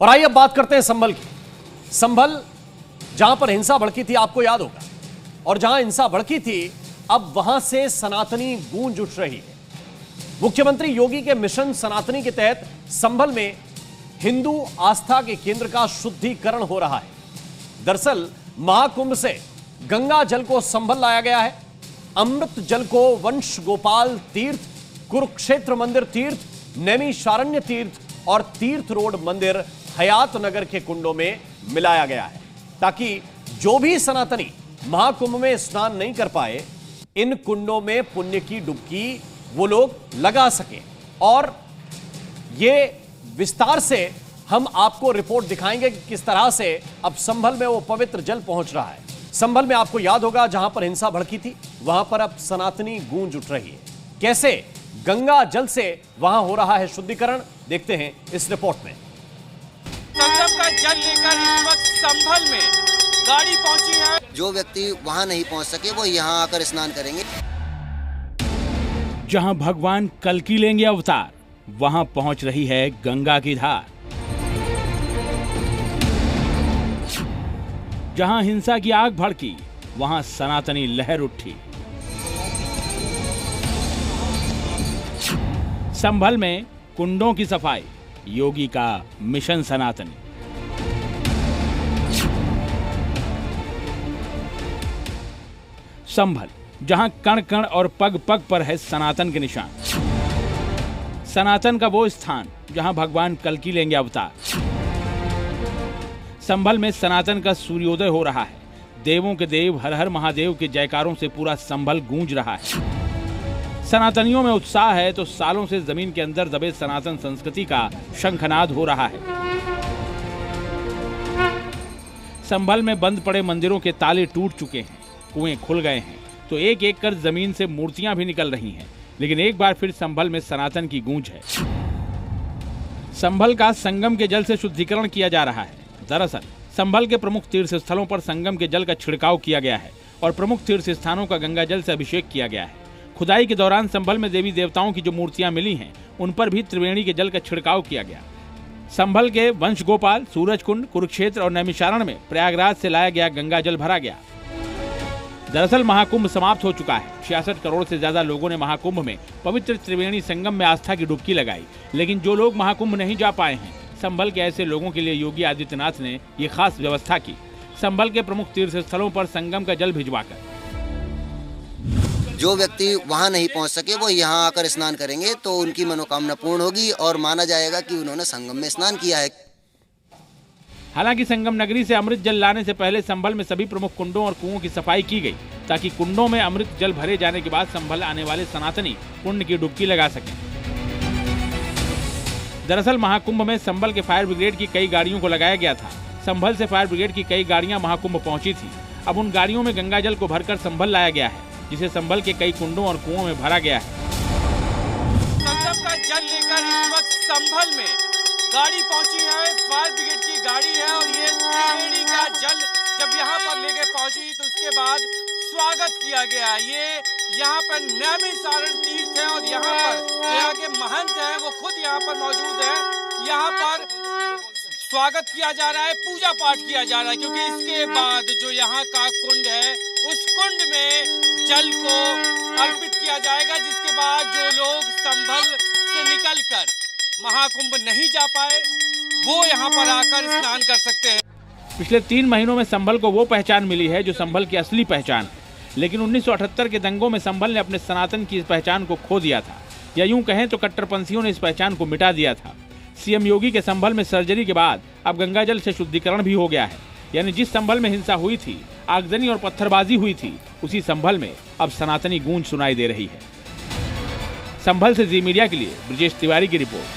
और आइए अब बात करते हैं संभल की। संभल जहां पर हिंसा भड़की थी, आपको याद होगा, और जहां हिंसा भड़की थी अब वहां से सनातनी गूंज उठ रही है। मुख्यमंत्री योगी के मिशन सनातनी के तहत संभल में हिंदू आस्था के केंद्र का शुद्धिकरण हो रहा है। दरअसल महाकुंभ से गंगा जल को संभल लाया गया है। अमृत जल को वंश गोपाल तीर्थ, कुरुक्षेत्र मंदिर तीर्थ, नैमिषारण्य तीर्थ और तीर्थ रोड मंदिर हयात नगर के कुंडों में मिलाया गया है, ताकि जो भी सनातनी महाकुंभ में स्नान नहीं कर पाए, इन कुंडों में पुण्य की डुबकी वो लोग लगा सकें। और ये विस्तार से हम आपको रिपोर्ट दिखाएंगे कि किस तरह से अब संभल में वो पवित्र जल पहुंच रहा है। संभल में आपको याद होगा, जहां पर हिंसा भड़की थी वहां पर अब सनातनी गूंज उठ रही है। कैसे गंगा जल से वहां हो रहा है शुद्धिकरण, देखते हैं इस रिपोर्ट में। संगम का जल लेकर इस वक्त संभल में गाड़ी पहुंची है। जो व्यक्ति वहां नहीं पहुंच सके वो यहां आकर स्नान करेंगे। जहां भगवान कल्कि लेंगे अवतार, वहां पहुंच रही है गंगा की धार। जहां हिंसा की आग भड़की, वहां सनातनी लहर उठी। संभल में कुंडों की सफाई, योगी का मिशन सनातनी। संभल जहां कण कण और पग पग पर है सनातन के निशान। सनातन का वो स्थान जहां भगवान कल्कि लेंगे अवतार। संभल में सनातन का सूर्योदय हो रहा है। देवों के देव हर हर महादेव के जयकारों से पूरा संभल गूंज रहा है। सनातनियों में उत्साह है तो सालों से जमीन के अंदर दबे सनातन संस्कृति का शंखनाद हो रहा है। संभल में बंद पड़े मंदिरों के ताले टूट चुके हैं, कुएं खुल गए हैं, तो एक एक कर जमीन से मूर्तियां भी निकल रही हैं। लेकिन एक बार फिर संभल में सनातन की गूंज है। संभल का संगम के जल से शुद्धिकरण किया जा रहा है। दरअसल संभल के प्रमुख तीर्थ स्थलों पर संगम के जल का छिड़काव किया गया है और प्रमुख तीर्थ स्थानों का गंगा जल से अभिषेक किया गया है। खुदाई के दौरान संभल में देवी देवताओं की जो मूर्तियां मिली हैं, उन पर भी त्रिवेणी के जल का छिड़काव किया गया। संभल के वंश गोपाल, सूरजकुंड, कुरुक्षेत्र और नैमिषारण्य में प्रयागराज से लाया गया गंगा जल भरा गया। दरअसल महाकुंभ समाप्त हो चुका है। 66 करोड़ से ज्यादा लोगों ने महाकुंभ में पवित्र त्रिवेणी संगम में आस्था की डुबकी लगाई। लेकिन जो लोग महाकुंभ नहीं जा पाए हैं, संभल के ऐसे लोगों के लिए योगी आदित्यनाथ ने ये खास व्यवस्था की। संभल के प्रमुख तीर्थ स्थलों पर संगम का जल भिजवाकर जो व्यक्ति वहां नहीं पहुंच सके वो यहां आकर स्नान करेंगे तो उनकी मनोकामना पूर्ण होगी और माना जाएगा कि उन्होंने संगम में स्नान किया है। हालांकि संगम नगरी से अमृत जल लाने से पहले संभल में सभी प्रमुख कुंडों और कुओं की सफाई की गई, ताकि कुंडों में अमृत जल भरे जाने के बाद संभल आने वाले सनातनी पुण्य की डुबकी लगा सकें। दरअसल महाकुंभ में संभल के फायर ब्रिगेड की कई गाड़ियों को लगाया गया था। संभल से फायर ब्रिगेड की कई गाड़ियां महाकुंभ पहुंची थी। अब उन गाड़ियों में गंगा जल को भरकर संभल लाया गया है, जिसे संभल के कई कुंडों और कुओं में भरा गया है। संगम का जल लेकर इस वक्त संभल में गाड़ी पहुंची है। फायर ब्रिगेड की गाड़ी है और ये त्रिवेणी का जल जब यहाँ पर लेके पहुंची तो उसके बाद स्वागत किया गया। ये यहाँ पर नैमिषारण्य तीर्थ है और यहाँ पर यहाँ के महंत हैं, वो खुद यहाँ पर मौजूद है। यहाँ पर स्वागत किया जा रहा है, पूजा पाठ किया जा रहा है, क्योंकि इसके बाद जो यहाँ का कुंड है उस कुंड में जल को अर्पित किया जाएगा, जिसके बाद जो लोग संभल से निकलकर महाकुंभ नहीं जा पाए वो यहाँ पर आकर स्नान कर सकते हैं। पिछले 3 महीनों में संभल को वो पहचान मिली है जो संभल की असली पहचान है। लेकिन 1978 के दंगों में संभल ने अपने सनातन की इस पहचान को खो दिया था, या यूं कहें तो कट्टरपंथियों ने इस पहचान को मिटा दिया था। सीएम योगी के संभल में सर्जरी के बाद अब गंगा जल से शुद्धिकरण भी हो गया है। यानी जिस संभल में हिंसा हुई थी, आगजनी और पत्थरबाजी हुई थी, उसी संभल में अब सनातनी गूंज सुनाई दे रही है। संभल से जी मीडिया के लिए ब्रजेश तिवारी की रिपोर्ट।